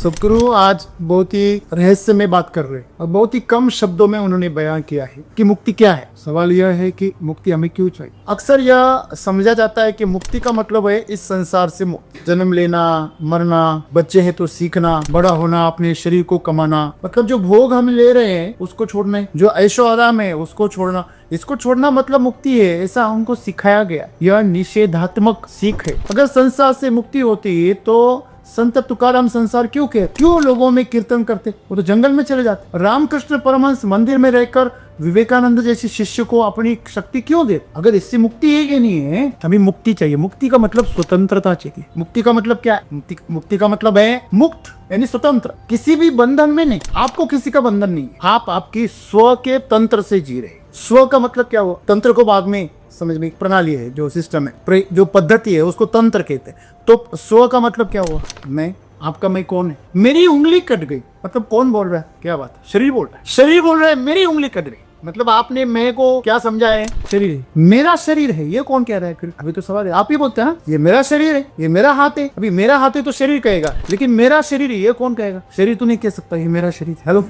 सदगुरु आज बहुत ही रहस्य में बात कर रहे हैं और बहुत ही कम शब्दों में उन्होंने बयान किया है कि मुक्ति क्या है। सवाल यह है कि मुक्ति हमें क्यों चाहिए। अक्सर यह समझा जाता है कि मुक्ति का मतलब है इस संसार से मुक्ति, जन्म लेना, मरना, बच्चे हैं तो सीखना, बड़ा होना, अपने शरीर को कमाना, मतलब जो भोग हम ले रहे हैं उसको छोड़ना है, जो ऐशो आराम है उसको छोड़ना। इसको छोड़ना मतलब मुक्ति है, ऐसा हमको सिखाया गया। यह निषेधात्मक सीख है। अगर संसार से मुक्ति होती तो संत तुकाराम संसार क्यों लोगों में कीर्तन करते, वो तो जंगल में चले जाते। रामकृष्ण परमहंस मंदिर में रहकर विवेकानंद जैसे शिष्य को अपनी शक्ति क्यों दे। अगर इससे मुक्ति है कि नहीं है, हमें मुक्ति चाहिए। मुक्ति का मतलब स्वतंत्रता चाहिए। मुक्ति का मतलब क्या है? मुक्ति का मतलब है मुक्त यानी स्वतंत्र, किसी भी बंधन में नहीं। आपको किसी का बंधन नहीं है, आप आपकी स्व के तंत्र से जी रहे। स्व का मतलब क्या हुआ? तंत्र को बाद में समझ में, प्रणाली है, जो सिस्टम है, जो पद्धति है, उसको तंत्र कहते हैं। तो स्व का मतलब क्या हुआ? मैं। आपका मैं कौन है? मेरी उंगली कट गई, मतलब कौन बोल रहा है? क्या बात है? शरीर बोल रहा है। शरीर बोल रहा है मेरी उंगली कट गई, मतलब आपने मैं को क्या समझा है? शरीर। मेरा शरीर है, ये कौन कह रहा है? फिर अभी तो सवाल है, आप ही बोलते हैं ना, ये मेरा शरीर है, ये मेरा हाथ है। अभी मेरा हाथ है तो शरीर कहेगा, लेकिन मेरा शरीर है ये कौन कहेगा? शरीर तो नहीं कह सकता ये मेरा शरीर है। हेलो,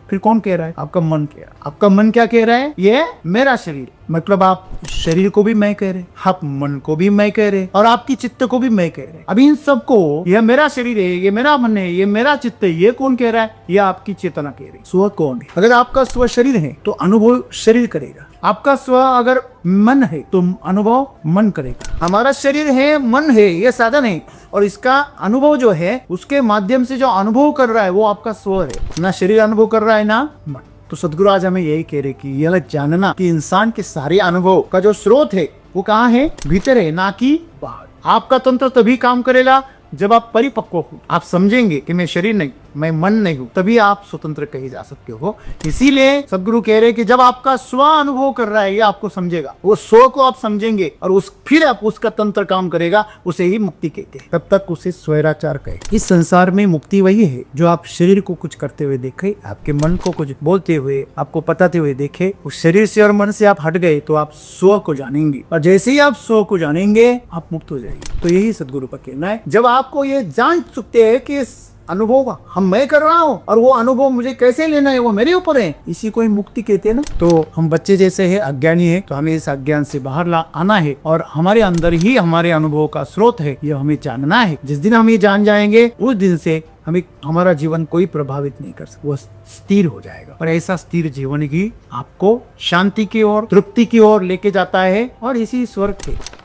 फिर कौन कह रहा है? आपका मन कह रहा है। आपका मन क्या कह रहा है? ये मेरा शरीर। मतलब आप शरीर को भी मैं कह रहे, आप मन को भी मैं कह रहे, और आपकी चित्त को भी मैं कह रहे। अभी इन सबको यह मेरा शरीर है, ये मेरा मन है, ये मेरा चित्त है, ये कौन कह रहा है? ये आपकी चेतना कह रही। स्व कौन है? अगर आपका स्व शरीर है तो अनुभव शरीर करेगा। आपका स्व अगर मन है तो अनुभव मन करेगा। हमारा शरीर है, मन है, ये साधन है, और इसका अनुभव जो है उसके माध्यम से जो अनुभव कर रहा है वो आपका स्व है। ना शरीर अनुभव कर रहा है ना मन। तो सदगुरु आज हमें यही कह रहे कि यह जानना कि इंसान के सारे अनुभव का जो स्रोत है वो कहाँ है? भीतर है, ना कि बाहर। आपका तंत्र तभी काम करेगा जब आप परिपक्व हो। आप समझेंगे कि मैं शरीर नहीं, मैं मन नहीं हूँ, तभी आप स्वतंत्र कहे जा सकते हो। इसीलिए सदगुरु कह रहे कि जब आपका स्व अनुभव कर रहा है ये आपको समझेगा, वो स्व को आप समझेंगे और फिर आप उसका तंत्र काम करेगा, उसे ही मुक्ति कहते हैं। तब तक उसे स्वैराचार कहे। इस संसार में मुक्ति वही है जो आप शरीर को कुछ करते हुए देखे, आपके मन को कुछ बोलते हुए, आपको बताते हुए देखे। उस शरीर से और मन से आप हट गए तो आप स्व को जानेंगे, और जैसे ही आप स्व को जानेंगे आप मुक्त हो जाएंगे। तो यही सदगुरु का कहना है। जब आपको ये जान चुकते हैं कि अनुभव हम मैं कर रहा हूँ और वो अनुभव मुझे कैसे लेना है वो मेरे ऊपर है, इसी को ही मुक्ति कहते हैं ना। तो हम बच्चे जैसे हैं, अज्ञानी है, तो हमें इस अज्ञान से बाहर आना है, और हमारे अंदर ही हमारे अनुभव का स्रोत है, ये हमें जानना है। जिस दिन हम ये जान जाएंगे उस दिन से हमारा जीवन कोई प्रभावित नहीं कर सकता, वो स्थिर हो जाएगा। और ऐसा स्थिर जीवन ही आपको शांति की ओर, तृप्ति की ओर लेके जाता है, और इसी स्वर्ग के।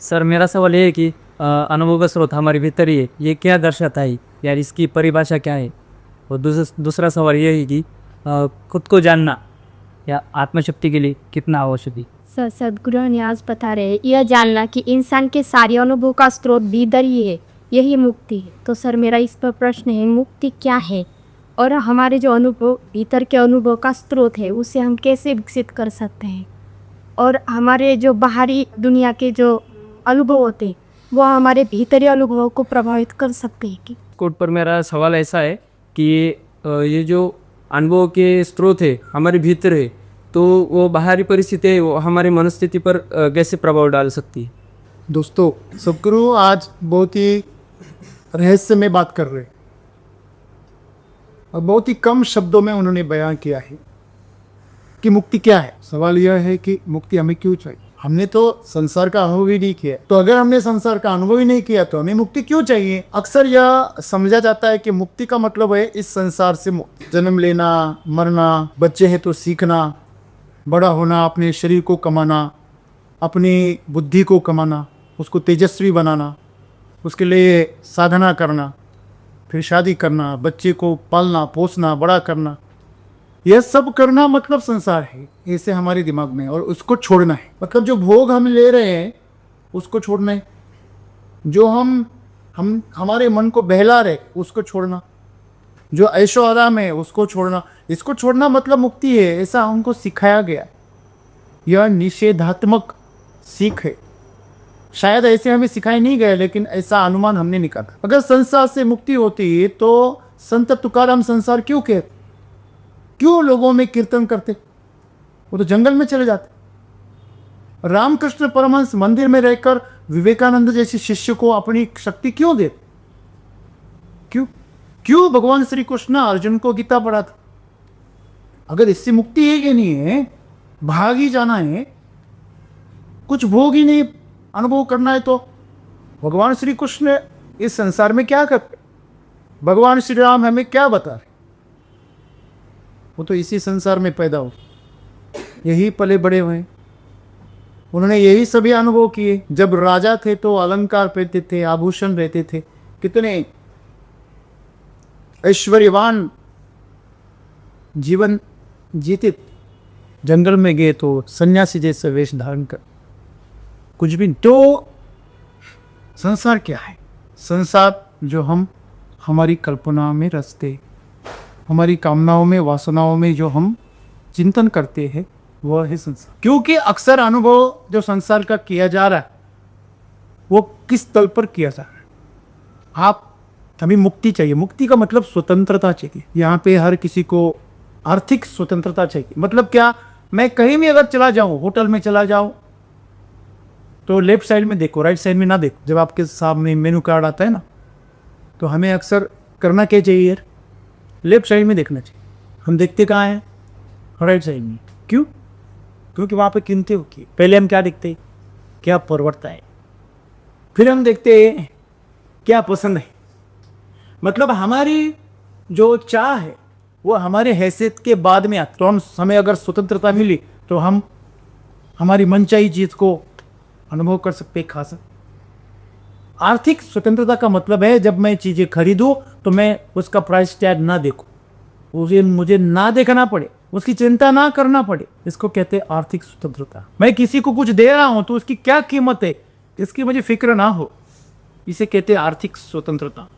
सर, मेरा सवाल ये है कि अनुभव का स्रोत हमारे भीतर ही है, ये क्या दर्शाता है यार, इसकी परिभाषा क्या है? और दूसरा सवाल ये है कि खुद को जानना या आत्मशक्ति के लिए कितना आवश्यक है? सर, सदगुरु ने आज बता रहे हैं यह जानना कि इंसान के सारे अनुभव का स्रोत भीतर ही है, यही मुक्ति है। तो सर, मेरा इस पर प्रश्न है, मुक्ति क्या है, और हमारे जो अनुभव, भीतर के अनुभव का स्रोत है, उसे हम कैसे विकसित कर सकते हैं, और हमारे जो बाहरी दुनिया के जो अनुभव होते हैं वो हमारे भीतरी अनुभवों को प्रभावित कर सकते हैं कि? कोर्ट पर मेरा सवाल ऐसा है कि ये जो अनुभव के स्रोत है हमारे भीतर है, तो वो बाहरी परिस्थिति है, वो हमारी मनस्थिति पर कैसे प्रभाव डाल सकती है? दोस्तों, सदगुरु आज बहुत ही रहस्य में बात कर रहे हैं और बहुत ही कम शब्दों में उन्होंने बयान किया है कि मुक्ति क्या है। सवाल यह है कि मुक्ति हमें क्यों चाहिए। हमने तो संसार का अनुभव ही नहीं किया, तो अगर हमने संसार का अनुभव ही नहीं किया तो हमें मुक्ति क्यों चाहिए। अक्सर यह समझा जाता है कि मुक्ति का मतलब है इस संसार से मुक्ति, जन्म लेना, मरना, बच्चे हैं तो सीखना, बड़ा होना, अपने शरीर को कमाना, अपनी बुद्धि को कमाना, उसको तेजस्वी बनाना, उसके लिए साधना करना, फिर शादी करना, बच्चे को पालना पोसना, बड़ा करना, यह सब करना मतलब संसार है, ऐसे हमारे दिमाग में। और उसको छोड़ना है, मतलब जो भोग हम ले रहे हैं उसको छोड़ना है, जो हम हमारे मन को बहला रहे उसको छोड़ना, जो ऐशो आराम है उसको छोड़ना। इसको छोड़ना मतलब मुक्ति है, ऐसा हमको सिखाया गया। यह निषेधात्मक सीख है। शायद ऐसे हमें सिखाया नहीं गया, लेकिन ऐसा अनुमान हमने निकाला। अगर संसार से मुक्ति होती तो संत तुकाराम संसार क्यों लोगों में कीर्तन करते, वो तो जंगल में चले जाते। रामकृष्ण परमहंस मंदिर में रहकर विवेकानंद जैसे शिष्य को अपनी शक्ति क्यों दे? क्यों क्यों भगवान श्री कृष्ण अर्जुन को गीता पढ़ा था? अगर इससे मुक्ति है कि नहीं है, भाग ही जाना है, कुछ भोग ही नहीं अनुभव करना है, तो भगवान श्री कृष्ण इस संसार में क्या करते? भगवान श्री राम हमें क्या बता रहे? वो तो इसी संसार में पैदा हो, यही पले बड़े हुए, उन्होंने यही सभी अनुभव किए। जब राजा थे तो अलंकार पहनते थे, आभूषण रहते थे, कितने ऐश्वर्यवान जीवन जीते। जंगल में गए तो सन्यासी जैसे वेश धारण कर, कुछ भी। तो संसार क्या है? संसार जो हम हमारी कल्पना में रचते, हमारी कामनाओं में, वासनाओं में जो हम चिंतन करते हैं, वह है संसार। क्योंकि अक्सर अनुभव जो संसार का किया जा रहा है वो किस तल पर किया जा रहा है? आप हमें मुक्ति चाहिए। मुक्ति का मतलब स्वतंत्रता चाहिए। यहाँ पे हर किसी को आर्थिक स्वतंत्रता चाहिए। मतलब क्या? मैं कहीं भी अगर चला जाऊं, होटल में चला जाऊं, तो लेफ्ट साइड में देखो, राइट साइड में ना देखो। जब आपके सामने मेनू कार्ड आता है ना, तो हमें अक्सर करना क्या चाहिए? लेफ्ट साइड में देखना चाहिए। हम देखते कहाँ हैं? राइट साइड में। क्यों? क्योंकि वहाँ पे कीमतें होती है। पहले हम क्या देखते हैं? क्या परवड़ता है। फिर हम देखते हैं क्या पसंद है। मतलब हमारी जो चाह है वो हमारे हैसियत के बाद में आती। तो हम, हमें अगर स्वतंत्रता मिली तो हम हमारी मनचाही चीज को अनुभव कर सकते, खा सकते। आर्थिक स्वतंत्रता का मतलब है जब मैं चीजें खरीदूं तो मैं उसका प्राइस टैग ना देखूं, उसे मुझे ना देखना पड़े, उसकी चिंता ना करना पड़े। इसको कहते हैं आर्थिक स्वतंत्रता। मैं किसी को कुछ दे रहा हूं तो उसकी क्या कीमत है इसकी मुझे फिक्र ना हो, इसे कहते हैं आर्थिक स्वतंत्रता।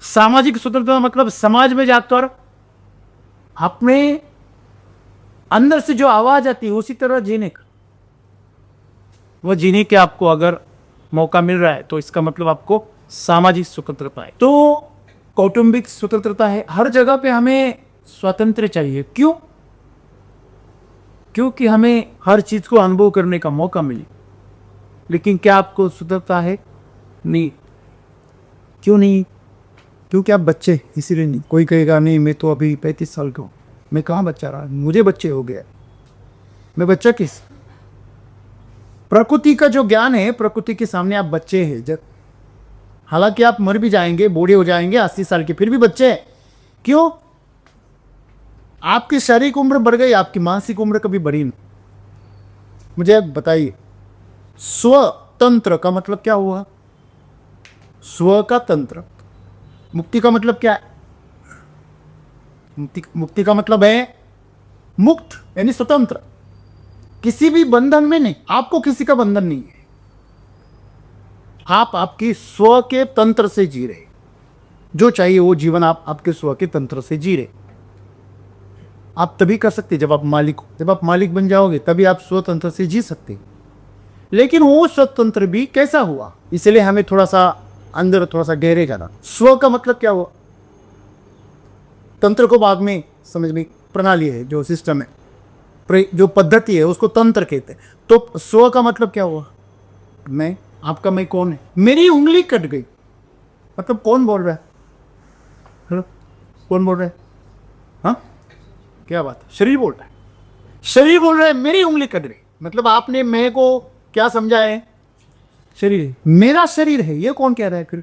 सामाजिक स्वतंत्रता मतलब समाज में जाकर अपने अंदर से जो आवाज आती है उसी तरह जीने का, वो जीने के आपको अगर मौका मिल रहा है तो इसका मतलब आपको सामाजिक स्वतंत्रता है। तो कौटुंबिक स्वतंत्रता है। हर जगह पे हमें स्वतंत्र चाहिए। क्यों? क्योंकि हमें हर चीज को अनुभव करने का मौका मिले। लेकिन क्या आपको स्वतंत्रता है? नहीं। क्यों नहीं? क्योंकि आप बच्चे, इसीलिए नहीं। कोई कहेगा नहीं मैं तो अभी 35 साल का हूं, मैं कहाँ बच्चा रहा, मुझे बच्चे हो गया। मैं बच्चा किस? प्रकृति का जो ज्ञान है, प्रकृति के सामने आप बच्चे हैं। जब हालांकि आप मर भी जाएंगे, बूढ़े हो जाएंगे 80 साल के, फिर भी बच्चे हैं। क्यों? आपकी शारीरिक उम्र बढ़ गई, आपकी मानसिक उम्र कभी बढ़ी नहीं। मुझे अब बताइए, स्वतंत्र का मतलब क्या हुआ? स्व का तंत्र। मुक्ति का मतलब क्या है? मुक्ति का मतलब है मुक्त, यानी स्वतंत्र, किसी भी बंधन में नहीं। आपको किसी का बंधन नहीं है। आप आपकी स्व के तंत्र से जी रहे, जो चाहिए वो जीवन आप आपके स्व के तंत्र से जी रहे। आप तभी कर सकते जब आप मालिक हो। जब आप मालिक बन जाओगे तभी आप स्वतंत्र से जी सकते। लेकिन वो स्वतंत्र भी कैसा हुआ, इसलिए हमें थोड़ा सा अंदर, थोड़ा सा गहरे जाना। स्व का मतलब क्या हुआ? तंत्र को बाद में समझ में, प्रणाली है, जो सिस्टम है, जो पद्धति है, उसको तंत्र कहते हैं। तो स्व का मतलब क्या हुआ? मैं, आपका मैं कौन है? मेरी उंगली कट गई, मतलब कौन बोल रहा है? हेलो, कौन बोल रहा है? हाँ, क्या बात है? शरीर बोल रहा है। शरीर बोल रहा है मेरी उंगली कट गई, मतलब आपने मैं को क्या समझा है? शरीर, मेरा शरीर है। ये कौन कह रहा है फिर?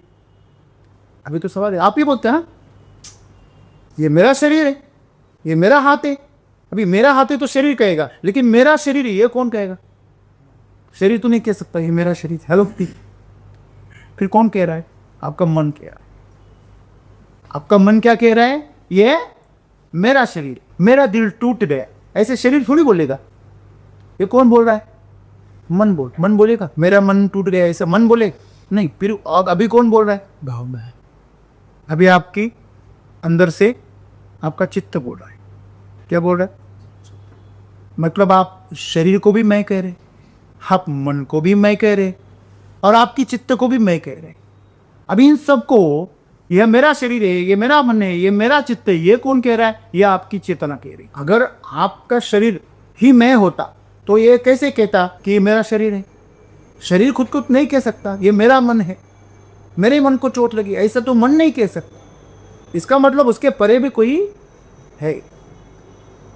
अभी तो सवाल है, आप ही बोलते हैं ये मेरा शरीर है, ये मेरा हाथ है। अभी मेरा हाथ है तो शरीर कहेगा, लेकिन मेरा शरीर है ये कौन कहेगा? शरीर तो नहीं कह सकता ये मेरा शरीर। हेलो, फिर कौन कह रहा है? आपका मन कह रहा है। आपका मन क्या कह रहा है? ये मेरा शरीर, मेरा दिल टूट गया। ऐसे शरीर थोड़ी बोलेगा। ये कौन बोल रहा है? मन बोलेगा मेरा मन टूट गया, ऐसा मन बोले नहीं। फिर अभी कौन बोल रहा है? भाव में। अभी आपकी अंदर से आपका चित्त बोल रहा है। क्या बोल रहा है? मतलब आप शरीर को भी मैं कह रहे, आप मन को भी मैं कह रहे, और आपकी चित्त को भी मैं कह रहे। अभी इन सबको, यह मेरा शरीर है, ये मेरा मन है, ये मेरा चित्त है, ये कौन कह रहा है? ये आपकी चेतना कह रही। अगर आपका शरीर ही मैं होता तो ये कैसे कहता कि ये मेरा शरीर है? शरीर खुद को नहीं कह सकता ये मेरा मन है, मेरे मन को चोट लगी, ऐसा तो मन नहीं कह सकता। इसका मतलब उसके परे भी कोई है।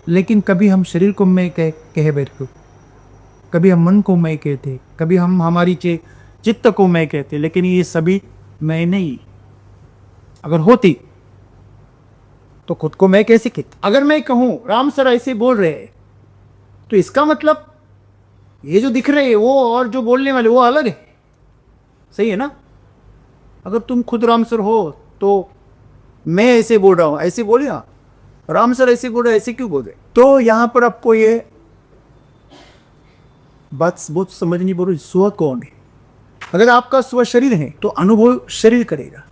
लेकिन कभी हम शरीर को मैं कह बैठते, कभी हम मन को मैं कहते, कभी हम हमारी चित्त को मैं कहते, लेकिन ये सभी मैं नहीं। अगर होती तो खुद को मैं कैसे कहती? अगर मैं कहूं राम सर ऐसे बोल रहे हैं, तो इसका मतलब ये जो दिख रहे हैं वो और जो बोलने वाले वो अलग है। सही है ना? अगर तुम खुद राम सर हो तो मैं ऐसे बोल रहा हूं, ऐसे बोले ना, राम सर ऐसे बोल रहे, ऐसे क्यों बोल रहे? तो यहां पर आपको ये बात बहुत समझनी पड़ेगी, स्व कौन है। अगर आपका स्व शरीर है तो अनुभव शरीर करेगा।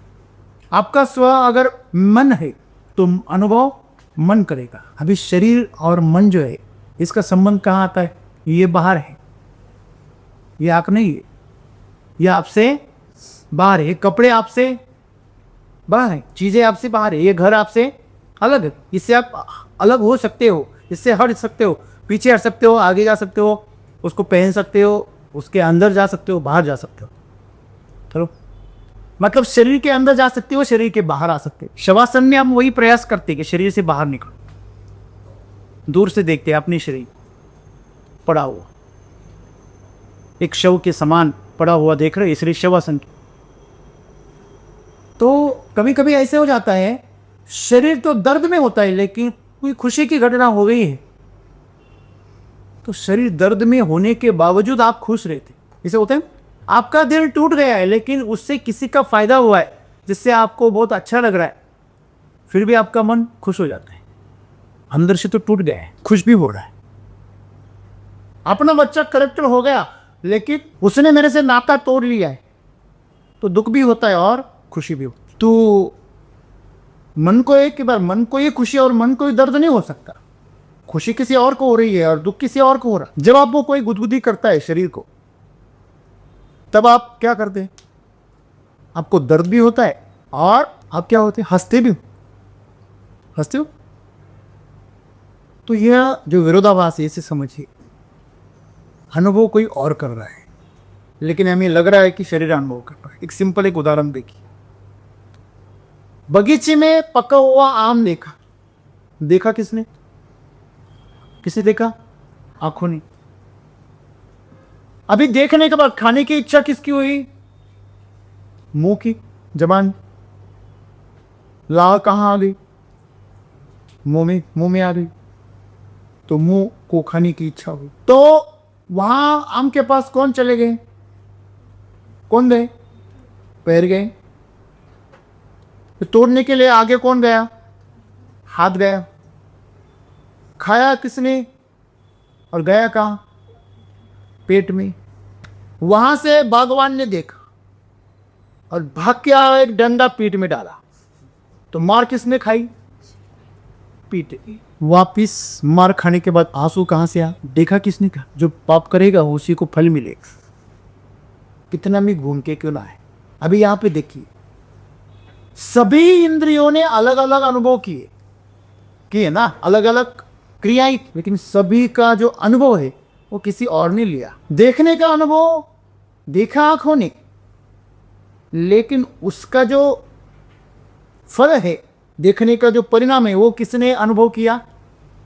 आपका स्व अगर मन है तो अनुभव मन करेगा। अभी शरीर और मन जो है इसका संबंध कहाँ आता है? ये बाहर है, ये आप नहीं है, ये आपसे बाहर है। ये कपड़े आपसे बाहर है, चीज़ें आपसे बाहर है, ये घर आपसे अलग है। इससे आप अलग हो सकते हो, इससे हट सकते हो, पीछे हट सकते हो, आगे जा सकते हो, उसको पहन सकते हो, उसके अंदर जा सकते हो, बाहर जा सकते हो। चलो, मतलब शरीर के अंदर जा सकते हो, शरीर के बाहर आ सकते हो। शवासन में हम वही प्रयास करते हैं कि शरीर से बाहर निकलो। दूर से देखते हैं अपने शरीर पड़ा हुआ, एक शव के समान पड़ा हुआ देख रहे, इसलिए शवासन। तो कभी कभी ऐसे हो जाता है, शरीर तो दर्द में होता है लेकिन कोई खुशी की घटना हो गई है, तो शरीर दर्द में होने के बावजूद आप खुश रहते। इसे होते हैं आपका दिल टूट गया है लेकिन उससे किसी का फायदा हुआ है जिससे आपको बहुत अच्छा लग रहा है, फिर भी आपका मन खुश हो जाता है। अंदर से तो टूट गया है, खुश भी हो रहा है। अपना बच्चा करेक्टर हो गया लेकिन उसने मेरे से नाता तोड़ लिया है, तो दुख भी होता है और खुशी भी होती है। तो मन को एक बार मन को ये खुशी और मन को ये दर्द नहीं हो सकता। खुशी किसी और को हो रही है और दुख किसी और को हो रहा है। जब आपको कोई गुदगुदी करता है शरीर को, तब आप क्या करते हैं? आपको दर्द भी होता है और आप क्या होते हैं? हंसते भी हो, हंसते हो। तो यह जो विरोधाभास है इसे समझिए। अनुभव कोई और कर रहा है लेकिन हमें लग रहा है कि शरीर अनुभव कर रहा है। एक सिंपल एक उदाहरण देखिए। बगीचे में पका हुआ आम देखा, देखा किसने? किसे देखा? आंखों ने। अभी देखने के बाद खाने की इच्छा किसकी हुई? मुंह की, जबान। लाह कहां आ गई? मुंह में आ गई, तो मुंह को खाने की इच्छा हुई। तो वहां आम के पास कौन चले गए? कौन गए? पैर गए। तो तोड़ने के लिए आगे कौन गया? हाथ गया। खाया किसने और गया कहां? पेट में। वहां से बागवान ने देखा और भाग के आया, एक डंडा पीठ में डाला, तो मार किसने खाई? पीठ। वापिस मार खाने के बाद आंसू कहां से आ? देखा किसने? का जो पाप करेगा उसी को फल मिलेगा, कितना भी घूम के क्यों ना है। अभी यहां पे देखिए, सभी इंद्रियों ने अलग अलग अनुभव किए ना, अलग अलग क्रियाएं, लेकिन सभी का जो अनुभव है वो किसी और ने लिया। देखने का अनुभव देखा आंखों ने, लेकिन उसका जो फल है, देखने का जो परिणाम है, वो किसने अनुभव किया?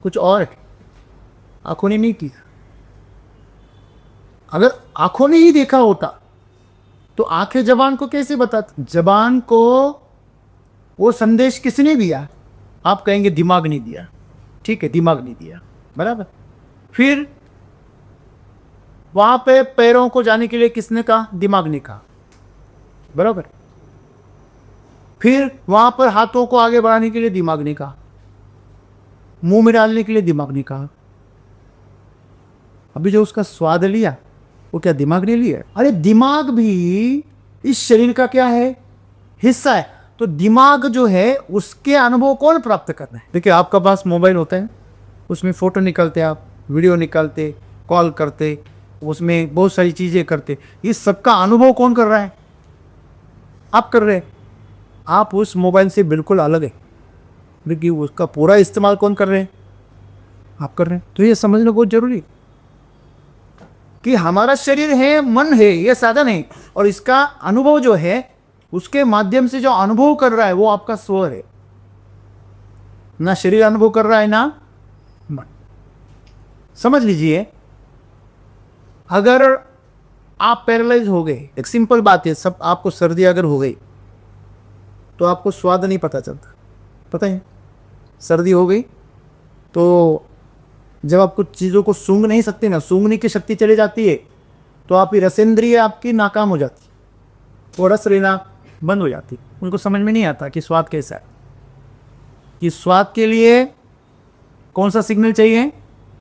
कुछ और है, आंखों ने नहीं किया। अगर आंखों ने ही देखा होता तो आंखें जबान को कैसे बताती? जबान को वो संदेश किसने दिया? आप कहेंगे दिमाग ने दिया। ठीक है, दिमाग ने दिया, बराबर। फिर वहां पे पैरों को जाने के लिए किसने कहा? दिमाग ने कहा, बराबर। फिर वहां पर हाथों को आगे बढ़ाने के लिए दिमाग ने कहा, मुंह में डालने के लिए दिमाग ने कहा। अभी जो उसका स्वाद लिया वो क्या दिमाग ने लिया? अरे दिमाग भी इस शरीर का क्या है? हिस्सा है। तो दिमाग जो है उसके अनुभव कौन प्राप्त करना है? देखिए, आपका पास मोबाइल होता है, उसमें फोटो निकालते, आप वीडियो निकालते, कॉल करते, उसमें बहुत सारी चीजें करते। इस सबका अनुभव कौन कर रहा है? आप कर रहे हैं। आप उस मोबाइल से बिल्कुल अलग है, क्योंकि उसका पूरा इस्तेमाल कौन कर रहे हैं? आप कर रहे हैं। तो ये समझना बहुत जरूरी है। कि हमारा शरीर है, मन है, ये साधन है, और इसका अनुभव जो है उसके माध्यम से जो अनुभव कर रहा है वो आपका स्वर है। ना शरीर अनुभव कर रहा है ना मन। समझ लीजिए, अगर आप पैरालाइज हो गए, एक सिंपल बात है, सब आपको सर्दी अगर हो गई तो आपको स्वाद नहीं पता चलता, पता है? सर्दी हो गई तो जब आप कुछ चीज़ों को सूंघ नहीं सकते ना, सूंघने की शक्ति चली जाती है, तो आपकी रसेंद्रिय आपकी नाकाम हो जाती है, वो रस लेना बंद हो जाती है। उनको समझ में नहीं आता कि स्वाद कैसा है। कि स्वाद के लिए कौन सा सिग्नल चाहिए?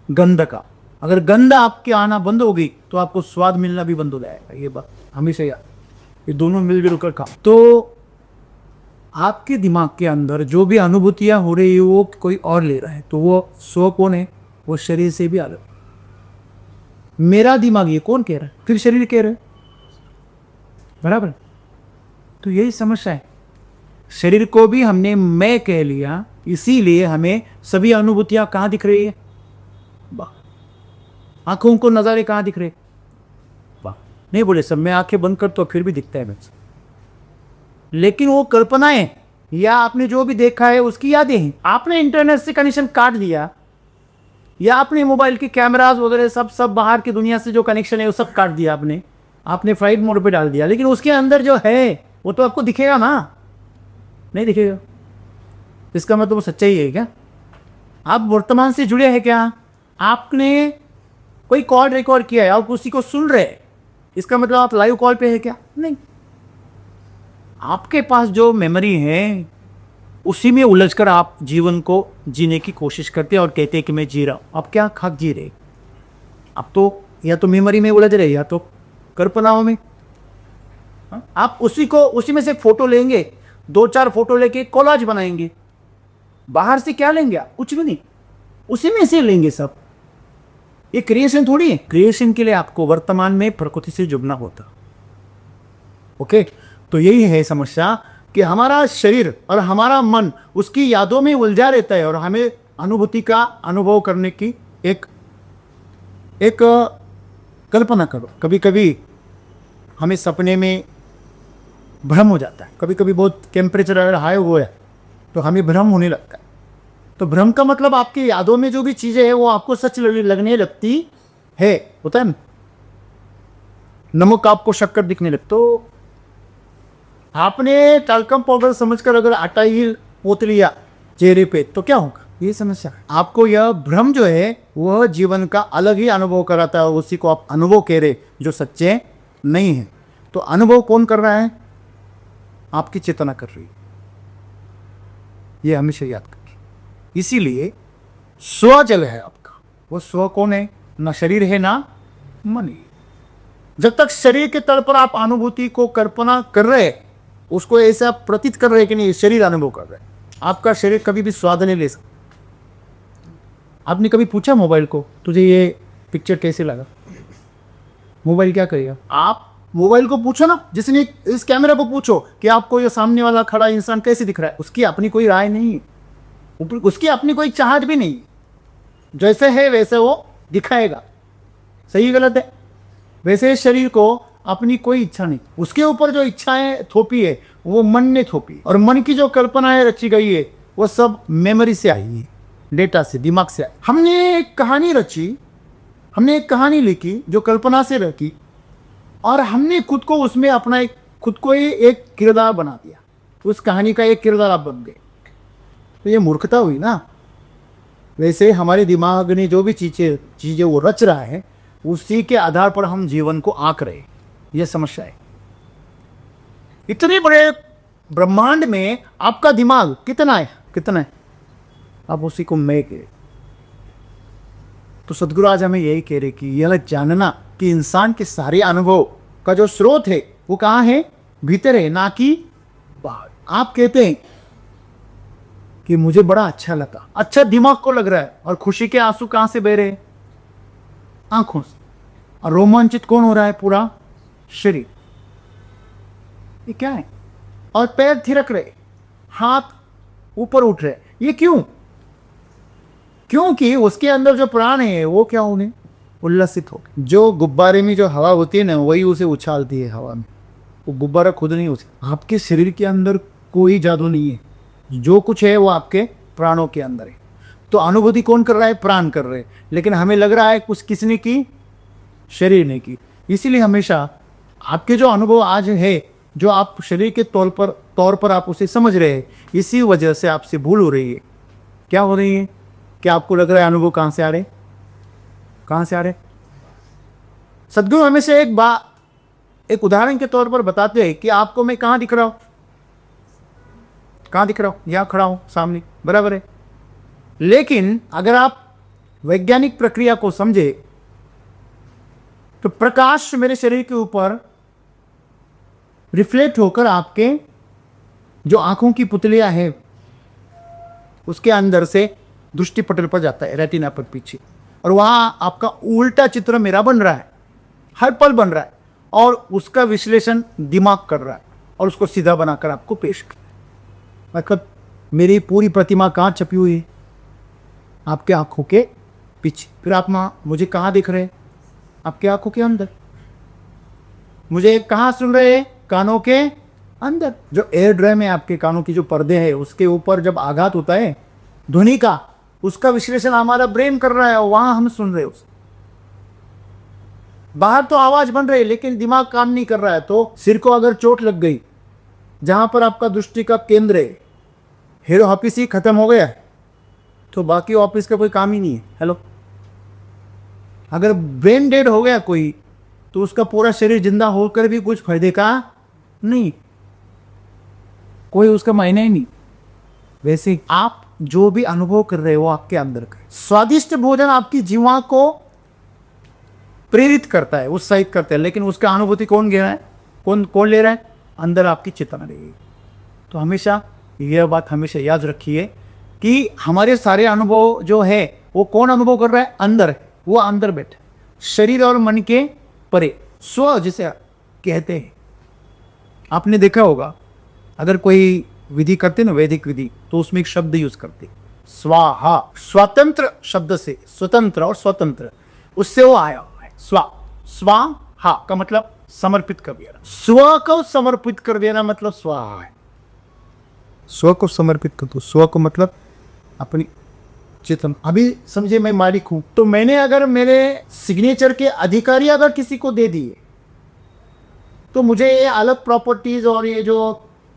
गंध का। अगर गंध आपके आना बंद हो गई तो आपको स्वाद मिलना भी बंद हो जाएगा। ये बात हमेशा याद, ये दोनों मिलजुल कर काम। तो आपके दिमाग के अंदर जो भी अनुभूतियां हो रही है वो कोई और ले रहा है, तो वो स्व कौन है? वो शरीर से भी अलग। मेरा दिमाग ये कौन कह रहा है? फिर शरीर कह रहा है, बराबर? तो यही समस्या है। शरीर को भी हमने मैं कह लिया, इसीलिए हमें सभी अनुभूतियां कहाँ दिख रही है? आंखों को नजारे कहाँ दिख रहे? नहीं बोले सब, मैं आंखें बंद कर तो फिर भी दिखता है मुझे, लेकिन वो कल्पनाएं या आपने जो भी देखा है उसकी यादें हैं। आपने इंटरनेट से कनेक्शन काट दिया या आपने मोबाइल के कैमरास वगैरह सब बाहर की दुनिया से जो कनेक्शन है वो सब काट दिया, आपने फ्लाइट मोड पे डाल दिया, लेकिन उसके अंदर जो है वो तो आपको दिखेगा ना? नहीं दिखेगा। इसका मतलब वो सच्चाई है क्या? आप वर्तमान से जुड़े हैं क्या? आपने कोई कॉल रिकॉर्ड किया है, आप उसी को सुन रहे हैं, इसका मतलब आप लाइव कॉल पे है क्या? नहीं। आपके पास जो मेमोरी है उसी में उलझकर आप जीवन को जीने की कोशिश करते हैं और कहते हैं कि मैं जी रहा हूं। आप क्या खाक जी रहे? आप तो या तो मेमोरी में उलझ रहे या तो कल्पनाओं में। आप उसी में से फोटो लेंगे, 2-4 फोटो लेके कोलाज बनाएंगे। बाहर से क्या लेंगे आप? कुछ भी नहीं, उसी में से लेंगे सब। ये क्रिएशन थोड़ी है। क्रिएशन के लिए आपको वर्तमान में प्रकृति से जुड़ना होता। ओके, तो यही है समस्या कि हमारा शरीर और हमारा मन उसकी यादों में उलझा रहता है और हमें अनुभूति का अनुभव करने की एक कल्पना करो। कभी कभी हमें सपने में भ्रम हो जाता है, कभी कभी बहुत टेम्परेचर अगर हाई हुआ है तो हमें भ्रम होने लगता है। तो भ्रम का मतलब आपकी यादों में जो भी चीजें हैं वो आपको सच लगने लगती है, होता है ना? नमक आपको शक्कर दिखने लगता। तो आपने टाल्कम पाउडर समझकर अगर आटा ही पोत लिया चेहरे पे तो क्या होगा? ये समस्या है। आपको यह भ्रम जो है वह जीवन का अलग ही अनुभव कराता है और उसी को आप अनुभव कह रहे जो सच्चे नहीं है। तो अनुभव कौन कर रहा है? आपकी चेतना कर रही है। यह हमेशा याद करिए। इसीलिए स्व जल है आपका। वो स्व कौन है? ना शरीर है ना मन है। जब तक शरीर के तल पर आप अनुभूति को कल्पना कर रहे हैं, उसको ऐसा प्रतीत कर रहे हैं कि नहीं शरीर अनुभव कर रहे हैं, आपका शरीर कभी भी स्वाद नहीं ले सकता। आपने कभी पूछा मोबाइल को तुझे ये पिक्चर कैसे लगा? मोबाइल क्या करेगा? आप मोबाइल को पूछो ना, जिसने इस कैमरा को पूछो कि आपको ये सामने वाला खड़ा इंसान कैसे दिख रहा है, उसकी अपनी कोई राय नहीं है, उसकी अपनी कोई चाहत भी नहीं। जैसे है वैसे वो दिखाएगा। सही गलत है? वैसे शरीर को अपनी कोई इच्छा नहीं, उसके ऊपर जो इच्छाएं थोपी है वो मन ने थोपी, और मन की जो कल्पनाएं रची गई है वो सब मेमोरी से आई है, डेटा से, दिमाग से आई। हमने एक कहानी रची, हमने एक कहानी लिखी जो कल्पना से रखी, और हमने खुद को उसमें अपना खुद को ही एक किरदार बना दिया। उस कहानी का एक किरदार आप बन गए, तो ये मूर्खता हुई ना। वैसे हमारे दिमाग ने जो भी चीजें वो रच रहा है उसी के आधार पर हम जीवन को आंक रहे। यह समस्या है। इतने बड़े ब्रह्मांड में आपका दिमाग कितना है? आप उसी को मैं कह। तो सदगुरु आज हमें यही कह रहे कि यह जानना कि इंसान के सारे अनुभव का जो स्रोत है वो कहाँ है? भीतर है, ना कि बाहर। आप कहते हैं कि मुझे बड़ा अच्छा लगा, अच्छा दिमाग को लग रहा है, और खुशी के आंसू कहां से बह रहे हैं? आंखों से। और रोमांचित कौन हो रहा है? पूरा शरीर। ये क्या है? और पैर थिरक रहे, हाथ ऊपर उठ रहे। ये क्यों? क्योंकि उसके अंदर जो प्राण है वो क्या होने उल्लसित हो गए। जो गुब्बारे में जो हवा होती है ना, वही उसे उछालती है हवा में, वो गुब्बारा खुद नहीं होती। आपके शरीर के अंदर कोई जादू नहीं है, जो कुछ है वो आपके प्राणों के अंदर है। तो अनुभूति कौन कर रहा है? प्राण कर रहे हैं, लेकिन हमें लग रहा है कुछ किसने की? शरीर ने की। इसीलिए हमेशा आपके जो अनुभव आज है, जो आप शरीर के तौर पर आप उसे समझ रहे हैं, इसी वजह से आपसे भूल हो रही है। क्या हो रही है? क्या आपको लग रहा है अनुभव कहाँ से आ रहे? कहाँ से आ रहे? सदगुरु हमेशा एक उदाहरण के तौर पर बताते हैं कि आपको मैं कहाँ दिख रहा हूँ? कहाँ दिख रहा हूँ? यहाँ खड़ा हूँ सामने, बराबर है। लेकिन अगर आप वैज्ञानिक प्रक्रिया को समझे तो प्रकाश मेरे शरीर के ऊपर रिफ्लेक्ट होकर आपके जो आंखों की पुतलियां है उसके अंदर से दृष्टि पटल पर जाता है, रेटिना पर पीछे, और वहां आपका उल्टा चित्र मेरा बन रहा है, हर पल बन रहा है, और उसका विश्लेषण दिमाग कर रहा है और उसको सीधा बनाकर आपको पेश कर रहा है। मतलब मेरी पूरी प्रतिमा कहाँ छपी हुई है? आपके आंखों के पीछे। फिर आप मुझे कहाँ दिख रहे हैं? आपके आंखों के अंदर। मुझे कहाँ सुन रहे हैं? कानों के अंदर। जो एयर ड्रम है आपके कानों की जो पर्दे हैं उसके ऊपर जब आघात होता है ध्वनि का, उसका विश्लेषण हमारा ब्रेन कर रहा है और वहां हम सुन रहे हैं उसे। बाहर तो आवाज बन रही है लेकिन दिमाग काम नहीं कर रहा है। तो सिर को अगर चोट लग गई, जहां पर आपका दृष्टि का केंद्र है, हेरो ऑफिस ही खत्म हो गया तो बाकी ऑफिस का कोई काम ही नहीं है। हेलो, अगर ब्रेन डेड हो गया कोई, तो उसका पूरा शरीर जिंदा होकर भी कुछ फायदे का नहीं, कोई उसका मायने ही नहीं। वैसे आप जो भी अनुभव कर रहे हो आपके अंदर का स्वादिष्ट भोजन आपकी जीवा को प्रेरित करता है, उत्साहित करता है, लेकिन उसका अनुभूति कौन ले रहा है? कौन ले रहा है? अंदर आपकी चेतना रहेगी। तो हमेशा यह बात हमेशा याद रखिए कि हमारे सारे अनुभव जो है वो कौन अनुभव कर रहा है? अंदर है, वो अंदर बैठे, शरीर और मन के परे, स्व जिसे कहते हैं। आपने देखा होगा अगर कोई विधि करते ना, वैदिक विधि, तो उसमें एक शब्द यूज करते, स्वाहा। स्वतंत्र शब्द से, स्वतंत्र और स्वतंत्र, उससे वो आया हुआ है। स्वाहा का मतलब समर्पित कर देना, स्व को समर्पित कर देना मतलब स्वाहा है। स्व को समर्पित कर दो, स्व को मतलब अपनी चेतन। अभी समझे मैं मालिक हूं, तो मैंने अगर मेरे सिग्नेचर के अधिकारी अगर किसी को दे दिए, तो मुझे ये अलग प्रॉपर्टीज और ये जो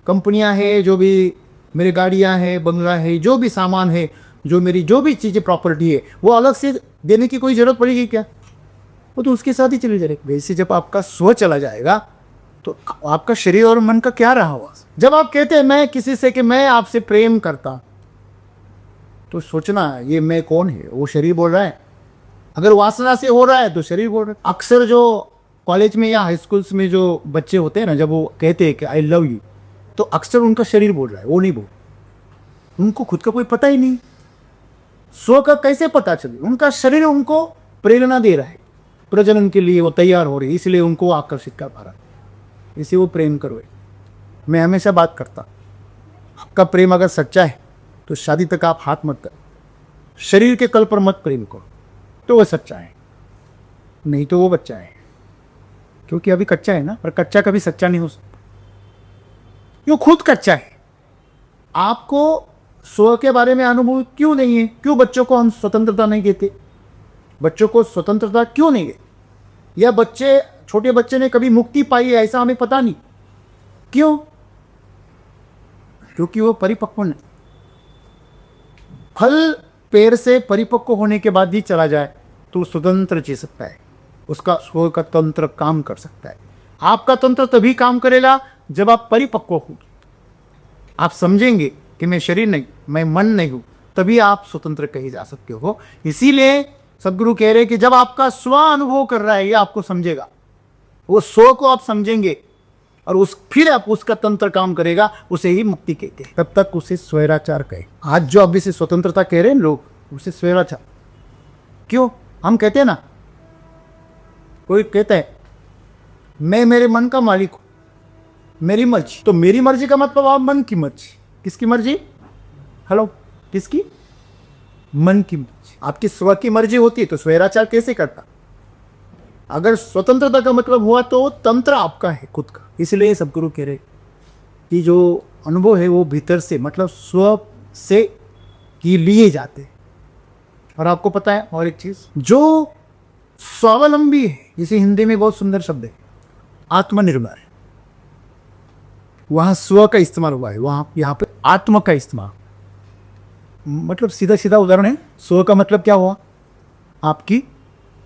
कंपनियां हैं, जो भी मेरे गाड़ियां हैं, बंगला है, जो भी सामान है, जो मेरी जो भी चीज़ें प्रॉपर्टी है, वो अलग से देने की कोई ज़रूरत पड़ेगी क्या? वो तो उसके साथ ही चली जाएगी। वैसे जब आपका स्व चला जाएगा तो आपका शरीर और मन का क्या रहा हुआ? जब आप कहते हैं मैं किसी से कि मैं आपसे प्रेम करता, तो सोचना ये मैं कौन है? वो शरीर बोल रहा है। अगर वासना से हो रहा है तो शरीर बोल रहा है। अक्सर जो कॉलेज में या हाई स्कूल्स में जो बच्चे होते हैं ना, जब वो कहते हैं कि आई लव यू, तो अक्सर उनका शरीर बोल रहा है, वो नहीं बोल। उनको खुद का कोई पता ही नहीं, स्व का कैसे पता चले? उनका शरीर उनको प्रेरणा दे रहा है, प्रजनन के लिए वो तैयार हो रही है, इसलिए उनको आकर्षित कर पा रहा है, इसे वो प्रेम करो। मैं हमेशा बात करता, आपका प्रेम अगर सच्चा है तो शादी तक आप हाथ मत करो, शरीर के कल पर मत प्रेम करो, तो वो सच्चा है, नहीं तो वो बच्चा है। क्योंकि अभी कच्चा है ना, पर कच्चा कभी सच्चा नहीं हो सकता, वो खुद कच्चा है। आपको स्व के बारे में अनुभव क्यों नहीं है? क्यों बच्चों को हम स्वतंत्रता नहीं देते? बच्चों को स्वतंत्रता क्यों नहीं है? या बच्चे, छोटे बच्चे ने कभी मुक्ति पाई है ऐसा हमें पता नहीं, क्यों? क्योंकि वो परिपक्व नहीं। फल पेड़ से परिपक्व होने के बाद ही चला जाए तो स्वतंत्र जी सकता है, उसका स्व का तंत्र काम कर सकता है। आपका तंत्र तभी काम करेगा जब आप परिपक्व होंगे, आप समझेंगे कि मैं शरीर नहीं, मैं मन नहीं हूं, तभी आप स्वतंत्र कहे जा सकते हो। इसीलिए सदगुरु कह रहे हैं कि जब आपका स्व अनुभव कर रहा है, ये आपको समझेगा, वो स्व को आप समझेंगे और फिर आप उसका तंत्र काम करेगा, उसे ही मुक्ति कहते हैं। तब तक उसे स्वैराचार कहे। आज जो अभी से स्वतंत्रता कह रहे हैं लोग, उसे स्वैराचार क्यों? हम कहते हैं ना, कोई कहता है मैं मेरे मन का मालिक हूं, मेरी मर्जी। तो मेरी मर्जी का मतलब आप मन की मर्जी। किसकी मर्जी? हेलो, किसकी? मन की मर्जी। आपकी स्व की मर्जी होती है तो स्वैराचार कैसे करता? अगर स्वतंत्रता का मतलब हुआ तो तंत्र आपका है खुद का। इसलिए सदगुरु कह रहे कि जो अनुभव है वो भीतर से मतलब स्व से ही लिए जाते हैं। और आपको पता है और एक चीज, जो स्वावलंबी है, जिसे हिंदी में बहुत सुंदर शब्द है आत्मनिर्भर, वहां स्व का इस्तेमाल हुआ है, वहां यहाँ पे आत्म का इस्तेमाल। मतलब सीधा सीधा उदाहरण है, स्व का मतलब क्या हुआ? आपकी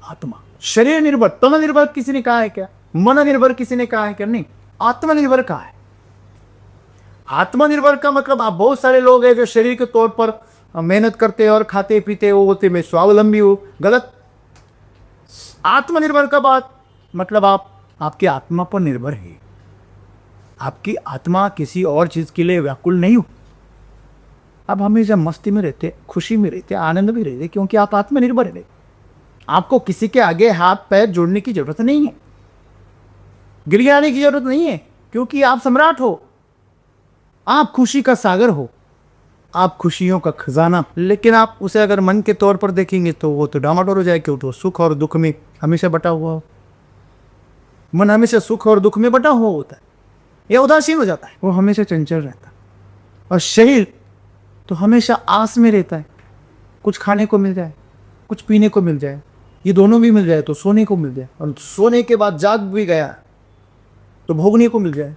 आत्मा। शरीर निर्भर, तन निर्भर किसी ने कहा है क्या? मन निर्भर किसी ने कहा है क्या? नहीं, आत्मनिर्भर कहा है। आत्मनिर्भर का मतलब आप बहुत सारे लोग हैं जो शरीर के तौर पर मेहनत करते हैं और खाते पीते वो बोलते मैं स्वावलंबी हूं, गलत। आत्मनिर्भर का बात मतलब आप आपकी आत्मा पर निर्भर है। आपकी आत्मा किसी और चीज के लिए व्याकुल नहीं हो। आप हमेशा मस्ती में रहते, खुशी में रहते, आनंद में रहते, क्योंकि आप आत्मनिर्भर है। आपको किसी के आगे हाथ पैर जोड़ने की जरूरत नहीं है, गिड़गिड़ाने की जरूरत नहीं है, क्योंकि आप सम्राट हो, आप खुशी का सागर हो, आप खुशियों का खजाना। लेकिन आप उसे अगर मन के तौर पर देखेंगे तो वो तो डामाडोल हो जाए, क्यों? तो सुख और दुख में हमेशा बटा हुआ हो। मन हमेशा सुख और दुख में बटा हुआ होता है, या उदासीन हो जाता है, वो हमेशा चंचल रहता है। और शरीर तो हमेशा आस में रहता है, कुछ खाने को मिल जाए, कुछ पीने को मिल जाए, ये दोनों भी मिल जाए तो सोने को मिल जाए, और सोने के बाद जाग भी गया तो भोगने को मिल जाए।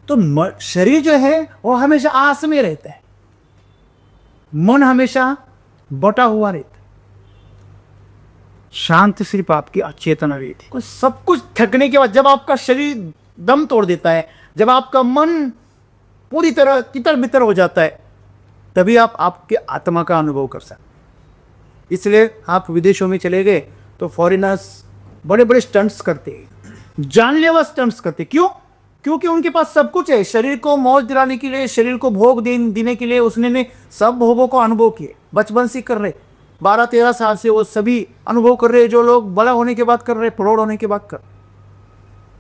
तो शरीर जो है वो हमेशा आस में रहता है, मन हमेशा बटा हुआ रहता है। शांत सिर्फ आपकी अचेतना रहती है। सब कुछ थकने के बाद जब आपका शरीर दम तोड़ देता है, जब आपका मन पूरी तरह तितर बितर हो जाता है, तभी आप आपके आत्मा का अनुभव कर सकते। इसलिए आप विदेशों में चले गए तो फॉरेनर्स बड़े बड़े स्टंट्स करते हैं, जानलेवा स्टंट्स करते। क्यों? क्योंकि उनके पास सब कुछ है। शरीर को मौज दिलाने के लिए, शरीर को भोग देने के लिए उसने ने सब भोगों को अनुभव किए। बचपन से कर रहे, 12-13 साल से वो सभी अनुभव कर रहे, जो लोग बड़ा होने के बाद कर रहे, प्रौढ़ होने के बाद कर।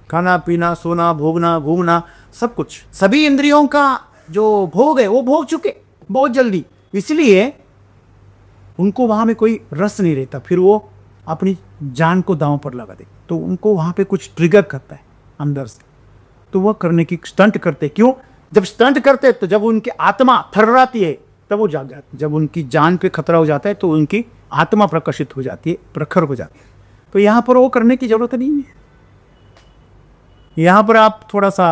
खाना पीना, सोना, भोगना, घूमना, सब कुछ, सभी इंद्रियों का जो भोग है वो भोग चुके बहुत जल्दी। इसलिए उनको वहां में कोई रस नहीं रहता। फिर वो अपनी जान को दांव पर लगा दे तो उनको वहां पे कुछ ट्रिगर करता है अंदर से, तो वह करने की स्टंट करते। क्यों? जब स्टंट करते तो जब उनकी आत्मा थर्राती है तब वो जाग जाते। जब उनकी जान पे खतरा हो जाता है तो उनकी आत्मा प्रकाशित हो जाती है, प्रखर हो जाती है। तो यहाँ पर वो करने की जरूरत नहीं है। यहाँ पर आप थोड़ा सा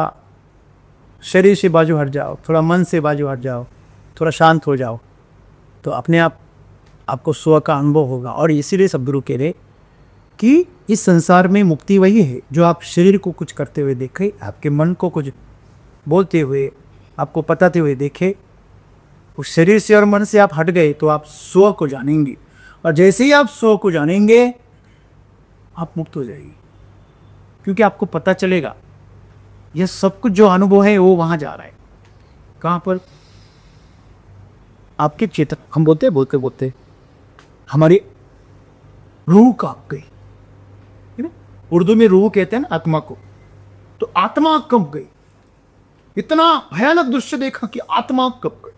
शरीर से बाजू हट जाओ, थोड़ा मन से बाजू हट जाओ, थोड़ा शांत हो जाओ, तो अपने आप आपको स्व का अनुभव होगा। और इसीलिए सदगुरु कह रहे कि इस संसार में मुक्ति वही है जो आप शरीर को कुछ करते हुए देखे, आपके मन को कुछ बोलते हुए, आपको बताते हुए देखे। उस शरीर से और मन से आप हट गए तो आप स्व को जानेंगे, और जैसे ही आप स्व को जानेंगे आप मुक्त हो जाएंगे, क्योंकि आपको पता चलेगा यह सब कुछ जो अनुभव है वो वहां जा रहा है। कहाँ पर? आपके चेतन। हम बोलते बोलते हमारी रूह कांप गई। उर्दू में रूह कहते हैं ना आत्मा को, तो आत्मा कंप गई। इतना भयानक दृश्य देखा कि आत्मा कंप गई,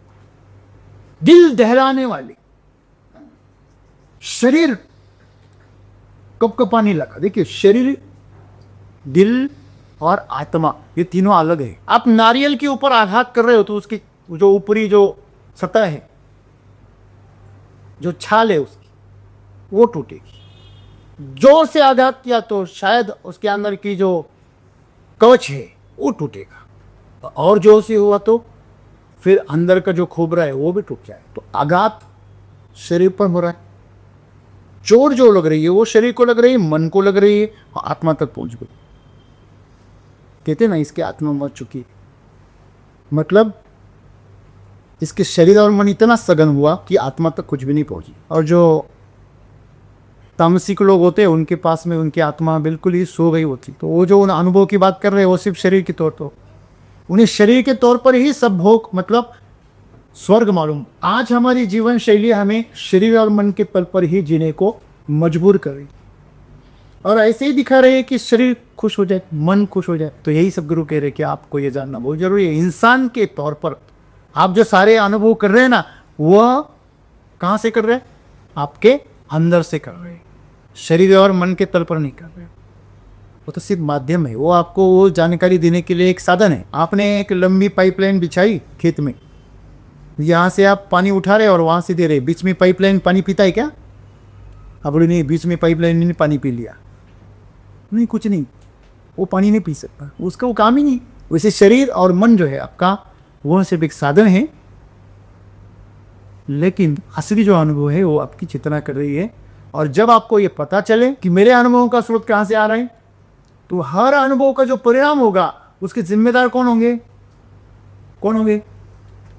दिल दहलाने वाली, शरीर कपकपाने लगा। देखिए, शरीर, दिल और आत्मा ये तीनों अलग है। आप नारियल के ऊपर आघात कर रहे हो तो उसकी जो ऊपरी जो सतह है, जो छाल है उसकी, वो टूटेगी। जोर से आघात किया तो शायद उसके अंदर की जो कवच है वो टूटेगा, और जोर से हुआ तो फिर अंदर का जो खोबरा है वो भी टूट जाए। तो आघात शरीर पर हो रहा है, चोट जो लग रही है वो शरीर को लग रही है, मन को लग रही है, और आत्मा तक पहुंच गई। कहते ना इसके आत्मा मर चुकी, मतलब इसके शरीर और मन इतना सघन हुआ कि आत्मा तक कुछ भी नहीं पहुंची। और जो तामसिक लोग होते हैं उनके पास में उनकी आत्मा बिल्कुल ही सो गई होती। तो वो जो उन अनुभव की बात कर रहे हैं वो सिर्फ शरीर के तौर पर, उन्हें शरीर के तौर पर ही सब भोग मतलब स्वर्ग मालूम। आज हमारी जीवन शैली हमें शरीर और मन के पल पर ही जीने को मजबूर कर रही, और ऐसे ही दिखा रहे हैं कि शरीर खुश हो जाए, मन खुश हो जाए। तो यही सब गुरु कह रहे हैं कि आपको ये जानना बहुत जरूरी है। इंसान के तौर पर आप जो सारे अनुभव कर रहे हैं ना, वह कहाँ से कर रहे हैं? आपके अंदर से कर रहे हैं। शरीर और मन के तल पर नहीं कर रहे। वो तो सिर्फ माध्यम है, वो आपको वो जानकारी देने के लिए एक साधन है। आपने एक लंबी पाइपलाइन बिछाई खेत में, यहाँ से आप पानी उठा रहे और वहाँ से दे रहे, बीच में पाइपलाइन पानी पीता है क्या? आप बोले नहीं, बीच में पाइपलाइन ने पानी पी लिया, नहीं कुछ नहीं, वो पानी नहीं पी सकता, उसका वो काम ही नहीं। वैसे शरीर और मन जो है आपका, वह सिर्फ एक साधन है, लेकिन असली जो अनुभव है वो आपकी चेतना कर रही है। और जब आपको ये पता चले कि मेरे अनुभवों का स्रोत कहाँ से आ रहा है, तो हर अनुभव का जो परिणाम होगा उसके जिम्मेदार कौन होंगे? कौन होंगे?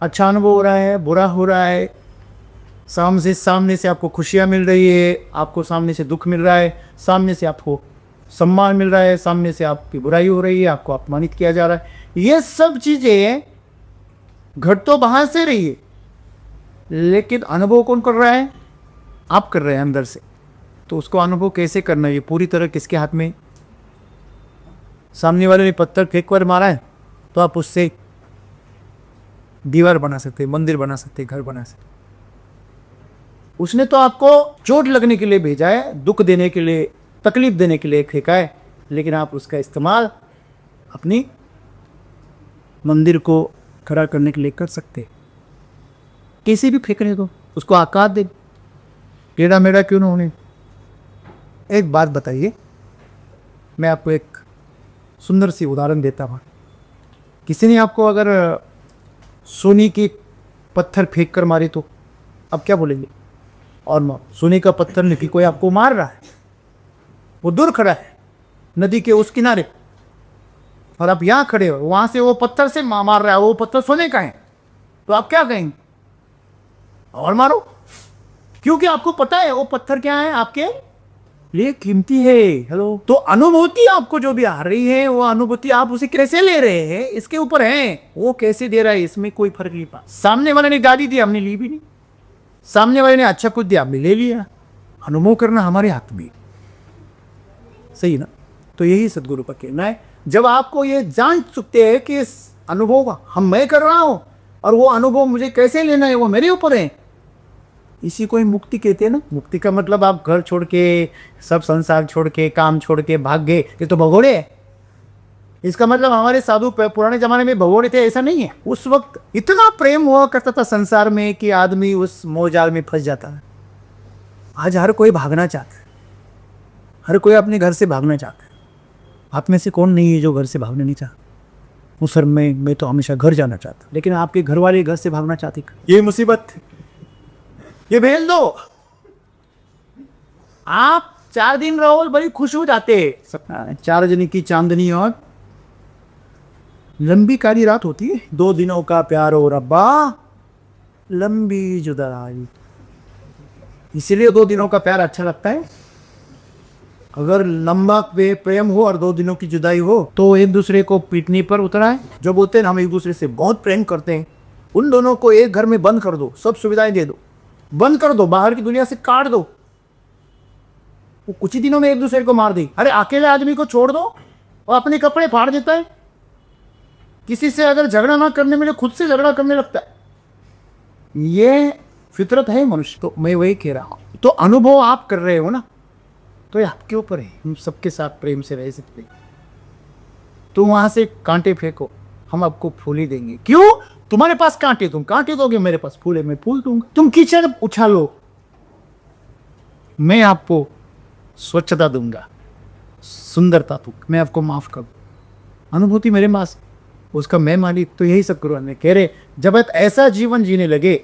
अच्छा अनुभव हो रहा है, बुरा हो रहा है, सामने से आपको खुशियाँ मिल रही है, आपको सामने से दुख मिल रहा है, सामने से आपको सम्मान मिल रहा है, सामने से आपकी बुराई हो रही है, आपको अपमानित किया जा रहा है, ये सब चीज़ें घट तो बाहर से रही है, लेकिन अनुभव कौन कर रहा है? आप कर रहे हैं अंदर से। तो उसको अनुभव कैसे करना है, ये पूरी तरह किसके हाथ में? सामने वाले ने पत्थर फेंक कर मारा है तो आप उससे दीवार बना सकते, मंदिर बना सकते, घर बना सकते। उसने तो आपको चोट लगने के लिए भेजा है, दुख देने के लिए, तकलीफ देने के लिए फेंका है, लेकिन आप उसका इस्तेमाल अपनी मंदिर को खड़ा करने के लिए कर सकते। कैसे भी फेंकने दो, उसको आकार दे, टेढ़ा मेढ़ा क्यों ना होने। एक बात बताइए, मैं आपको एक सुंदर सी उदाहरण देता हूँ। किसी ने आपको अगर सोने की पत्थर फेंक कर मारे तो अब क्या बोलेंगे? और सोने का पत्थर लेके कोई आपको मार रहा है, वो दूर खड़ा है नदी के उस किनारे, और आप यहाँ खड़े हो, वहाँ से वो पत्थर से मार रहा है, वो पत्थर सोने का है, तो आप क्या कहेंगे? और मारो, क्योंकि आपको पता है वो पत्थर क्या है, आपके लिए कीमती है। हेलो, तो अनुभूति आपको जो भी आ रही है, वो अनुभूति आप उसे कैसे ले रहे हैं इसके ऊपर है, वो कैसे दे रहा है इसमें कोई फर्क नहीं पड़ा। सामने वाले ने गाली दी, हमने ली भी नहीं, सामने वाले ने अच्छा कुछ दिया, हमने ले लिया। अनुभव करना हमारे हाथ में, सही ना? तो यही सदगुरु का कहना है। जब आपको ये जान चुकते हैं कि इस अनुभव हम मैं कर रहा हूं और वो अनुभव मुझे कैसे लेना है वो मेरे ऊपर है, इसी को ही मुक्ति कहते हैं ना। मुक्ति का मतलब आप घर छोड़ के, सब संसार छोड़ के, काम छोड़ के भाग गए, ये तो भगोड़े है। इसका मतलब हमारे साधु पुराने जमाने में भगोड़े थे, ऐसा नहीं है। उस वक्त इतना प्रेम हुआ करता था संसार में कि आदमी उस मोहजाल में फंस जाता है। आज हर कोई भागना चाहता है, हर कोई अपने घर से भागना चाहता है। आप में से कौन नहीं है जो घर से भागना नहीं चाहता? वो सर मैं तो हमेशा घर जाना चाहता, लेकिन आपके घर वाले घर से भागना चाहते। ये मुसीबत, ये भेज दो। आप 4 दिन रहो, बड़ी खुश हो जाते। 4 जनी की चांदनी और लंबी काली रात होती है, 2 दिनों का प्यार हो रब्बा, लंबी जुदाई। इसीलिए 2 दिनों का प्यार अच्छा लगता है। अगर लंबा प्रेम हो और 2 दिनों की जुदाई हो तो एक दूसरे को पीटने पर उतरा है। जो बोलते हैं हम एक दूसरे से बहुत प्रेम करते हैं, उन दोनों को एक घर में बंद कर दो, सब सुविधाएं दे दो, बंद कर दो, बाहर की दुनिया से काट दो, वो कुछ ही दिनों में एक दूसरे को मार दे। अरे अकेले आदमी को छोड़ दो, वो अपने कपड़े फाड़ देता है। किसी से अगर झगड़ा ना करने मिले खुद से झगड़ा करने लगता है। ये फितरत है मनुष्य। तो मैं वही कह रहा हूं, तो अनुभव आप कर रहे हो ना, तो ये आपके ऊपर है। हम सबके साथ प्रेम से रह सकते हैं। तो वहां से कांटे फेंको, हम आपको फूल ही देंगे। क्यों? तुम्हारे पास कांटे, तुम कांटे दोगे, मेरे पास फूल है, मैं फूल दूंगा। तुम कीचड़ उछालो, मैं आपको स्वच्छता दूंगा, सुंदरता दूंगा, मैं आपको माफ कर दूं। अनुभूति मेरे पास, उसका मैं मालिक। तो यही सब गुरु ने कह रहे, जब आप ऐसा जीवन जीने लगे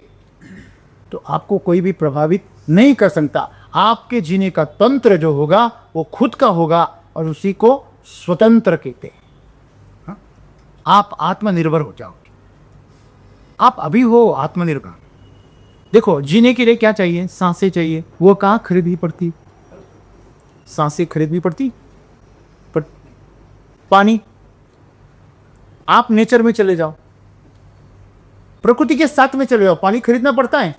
तो आपको कोई भी प्रभावित नहीं कर सकता। आपके जीने का तंत्र जो होगा वो खुद का होगा और उसी को स्वतंत्र कहते हैं। हाँ? आप आत्मनिर्भर हो जाओगे। आप अभी हो आत्मनिर्भर। देखो, जीने के लिए क्या चाहिए? सांसें चाहिए। वो कहाँ खरीदनी पड़ती? सांसें खरीदनी पड़ती, पर पानी आप नेचर में चले जाओ, प्रकृति के साथ में चले जाओ, पानी खरीदना पड़ता है?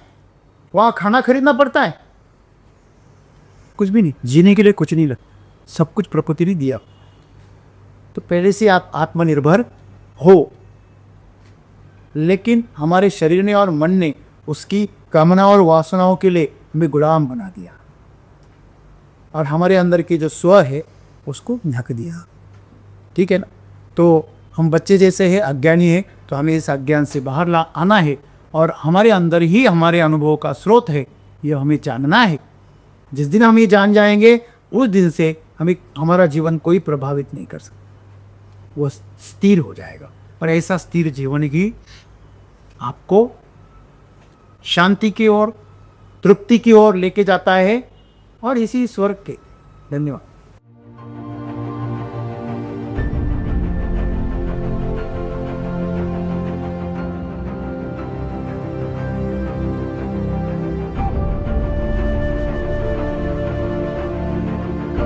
वहां खाना खरीदना पड़ता है? कुछ भी नहीं। जीने के लिए कुछ नहीं लगता, सब कुछ प्रकृति ने दिया। तो पहले से आप आत्मनिर्भर हो, लेकिन हमारे शरीर ने और मन ने उसकी कामना और वासनाओं के लिए हमें गुलाम बना दिया। और हमारे अंदर की जो स्व है उसको ढक दिया। ठीक है ना। तो हम बच्चे जैसे हैं, अज्ञानी है, तो हमें इस अज्ञान से बाहर ला आना है और हमारे अंदर ही हमारे अनुभव का स्रोत है, ये हमें जानना है। जिस दिन हम ये जान जाएंगे उस दिन से हमें हमारा जीवन कोई प्रभावित नहीं कर सकता, वो स्थिर हो जाएगा। और ऐसा स्थिर जीवन ही आपको शांति की ओर, तृप्ति की ओर लेके जाता है और इसी स्वर्ग के। धन्यवाद।